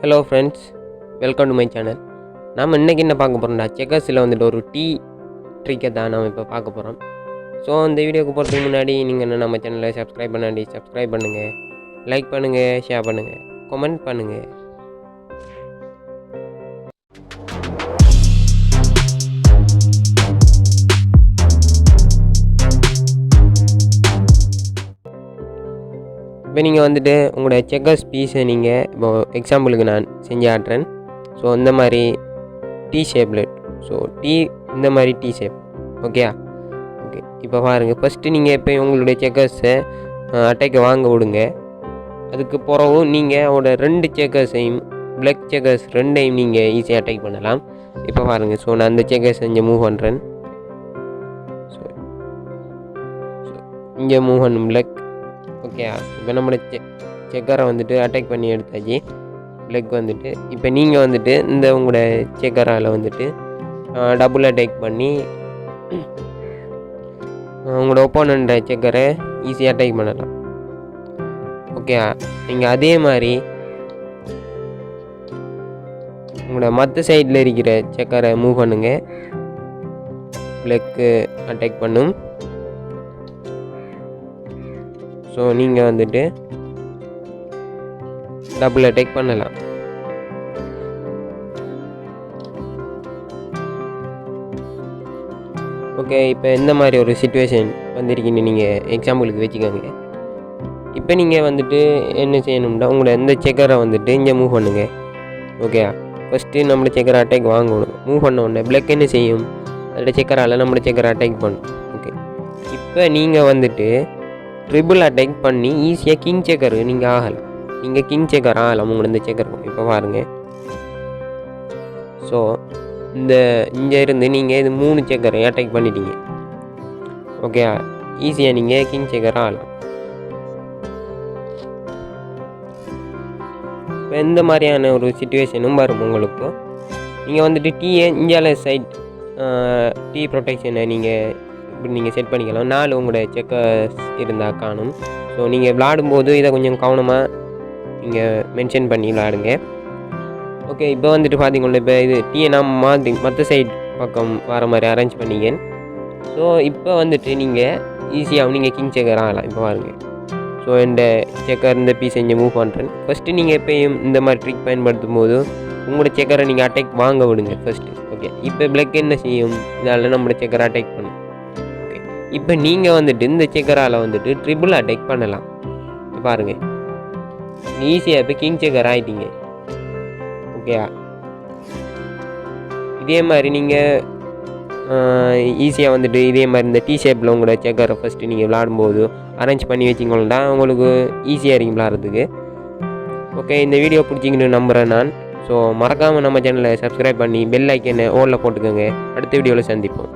Hello friends, welcome to my channel. நாம் இன்றைக்கி என்ன பார்க்க போகிறோம்டா, செக்கர்ஸில் வந்துட்டு ஒரு டீ ட்ரிக்கை தான் நம்ம இப்போ பார்க்க போகிறோம். ஸோ இந்த வீடியோக்கு போகிறதுக்கு முன்னாடி நீங்கள் என்ன நம்ம சேனலை சப்ஸ்கிரைப் பண்ணுங்கள், லைக் பண்ணுங்கள், ஷேர் பண்ணுங்கள், கமெண்ட் பண்ணுங்கள். இப்போ நீங்கள் வந்துட்டு உங்களோட செக்கர்ஸ் பீஸை நீங்கள் இப்போ எக்ஸாம்பிளுக்கு நான் செஞ்சு ஆட்டுறேன். ஸோ இந்த மாதிரி டீ ஷேப்பில், ஸோ இந்த மாதிரி டீ ஷேப், ஓகே. இப்போ பாருங்கள், ஃபஸ்ட்டு நீங்கள் இப்போ உங்களுடைய செக்கர்ஸை அட்டைக்கு வாங்க விடுங்க. அதுக்கு பிறகும் நீங்கள் அவரோட 2 செக்கர்ஸையும், பிளாக் செக்கர்ஸ் 2ஐயும் நீங்கள் ஈஸியாக அட்டாக் பண்ணலாம். இப்போ பாருங்கள், ஸோ நான் அந்த செக்கர்ஸ் இங்கே மூவ் பண்ணுறேன். ஸோ இங்கே மூவ் பண்ணும் பிளாக், ஓகே. இப்போ நம்மளோட செக்கரை வந்துட்டு அட்டாக் பண்ணி எடுத்தாச்சு. பிளாக் வந்துட்டு இப்போ நீங்கள் வந்துட்டு இந்த உங்களோட செக்கரால் வந்துட்டு டபுள் அட்டாக் பண்ணி உங்களோட ஒப்போனண்ட செக்கரை ஈஸியாக அட்டாக் பண்ணலாம், ஓகே. நீங்கள் அதே மாதிரி உங்களோட மற்ற சைடில் இருக்கிற செக்கரை மூவ் பண்ணுங்கள். பிளாக்கு அட்டாக் பண்ணும். ஸோ நீங்கள் வந்துட்டு டபுள் அட்டாக் பண்ணலாம். ஓகே, இப்போ இந்த மாதிரி ஒரு சிச்சுவேஷன் வந்திருக்கீங்க, நீங்கள் எக்ஸாம்பிளுக்கு வச்சுக்கோங்க. இப்போ நீங்கள் வந்துட்டு என்ன செய்யணும்னா, உங்களோட எந்த செக்கரை வந்துட்டு இங்கே மூவ் பண்ணுங்கள், ஓகே. ஃபஸ்ட்டு நம்மளோட செக்கரை அட்டாக் வாங்கணும். மூவ் பண்ண உடனே பிளாக் என்ன செய்யும், அதோட செக்கரால் நம்மளோட செக்கரை அட்டாக் பண்ணும், ஓகே. இப்போ நீங்கள் வந்துட்டு ட்ரிபிள் அட்டாக் பண்ணி ஈஸியாக கிங் செக்கரு நீங்கள் ஆகலாம். நீங்கள் கிங் செக்கர் ஆகலாம் உங்களோட இந்த செக்கர். இப்போ பாருங்கள், ஸோ இங்கே இருந்து நீங்கள் இது 3 செக்கரை அட்டாக் பண்ணிட்டீங்க, ஓகே. ஈஸியாக நீங்கள் கிங் செக்கர் ஆகலாம். இப்போ இந்த மாதிரியான ஒரு சிச்சுவேஷனும் வரும் உங்களுக்கு. நீங்கள் வந்துட்டு இந்தியாவில் சைட் டீ ப்ரொடெக்ஷனை நீங்கள் செட் பண்ணிக்கலாம். 4 உங்களோட செக்கர்ஸ் இருந்தால் காணும். ஸோ நீங்கள் விளாடும்போது இதை கொஞ்சம் கவனமாக நீங்கள் மென்ஷன் பண்ணி விளாடுங்க, ஓகே. இப்போ வந்துட்டு பார்த்தீங்கன்னா, இப்போ இது டீயை நான் மற்ற சைட் பக்கம் வர மாதிரி அரேஞ்ச் பண்ணிங்க. ஸோ இப்போ வந்துட்டு நீங்கள் ஈஸியாக நீங்கள் கிங் செக்கர் ஆகலாம். இப்போ பாருங்கள், ஸோ இந்த செக்கர் இந்த பீஸை இங்கே மூவ் பண்ணுறேன். ஃபஸ்ட்டு நீங்கள் எப்போயும் இந்த மாதிரி ட்ரிக் பயன்படுத்தும் போது உங்களோட செக்கரை நீங்கள் அட்டாக் வாங்க விடுங்க ஃபஸ்ட்டு, ஓகே. இப்போ பிளாக் என்ன செய்யும், இதால் நம்மளோட செக்கரை அட்டாக் பண்ணும், ஓகே. இப்போ நீங்கள் வந்துட்டு இந்த செக்கரால் வந்துட்டு ட்ரிபிள் அட்டாக் பண்ணலாம். பாருங்கள், ஈஸியாக இப்போ கிங் செக்கர் ஆகிட்டீங்க, ஓகே. இதே மாதிரி நீங்கள் ஈஸியாக வந்துட்டு இதே மாதிரி இந்த டீ ஷேப்பில் உங்களோட செக்கரை ஃபஸ்ட்டு நீங்கள் விளாடும்போது அரேஞ்ச் பண்ணி வச்சிங்கன்னா உங்களுக்கு ஈஸியாக இருக்கும் விளாட்றதுக்கு, ஓகே. இந்த வீடியோ பிடிச்சிங்கன்னு நம்புகிறேன் நான். ஸோ மறக்காமல் நம்ம சேனலை சப்ஸ்கிரைப் பண்ணி பெல் ஐக்கனை ஓலில் போட்டுக்கோங்க. அடுத்த வீடியோவில் சந்திப்போம்.